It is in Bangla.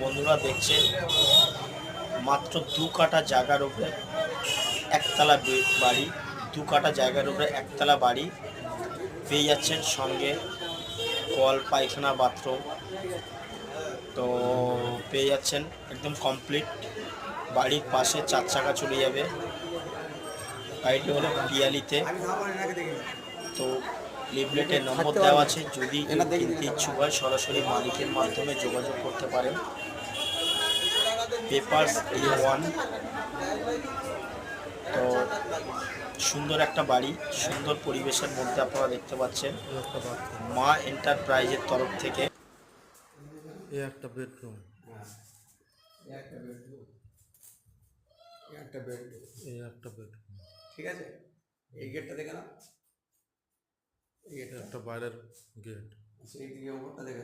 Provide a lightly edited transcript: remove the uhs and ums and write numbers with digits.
বন্ধুরা দেখছেন মাত্র 2 কাঠা জায়গার উপরে একতলা বাড়ি। 2 কাঠা জায়গার উপরে একতলা বাড়ি পেয়ে যাচ্ছেন, সঙ্গে কল, পায়খানা, বাথরুম তো পেয়ে যাচ্ছেন একদম কমপ্লিট। বাড়ির পাশে 4 চাকা চলে যাবে। গাড়িটি হলো পিয়ালিতে। তো লিফলেটের নম্বর দেওয়া আছে, যদি কিনতে ইচ্ছুক হয় সরাসরি মালিকের মাধ্যমে যোগাযোগ করতে পারেন। Papers A1। তো সুন্দর একটা বাড়ি, সুন্দর পরিবেশের মধ্যে আপনারা দেখতে পাচ্ছেন মা এন্টারপ্রাইজের তরফ থেকে। একটা বেডরুম, একটা বেডরুম, একটা বেডরুম, একটা বেডরুম। ঠিক আছে, এই গেটটা দেখে না, এই গেটটা একটা বাইরের গেট, সেই দিকে ওপরটা দেখে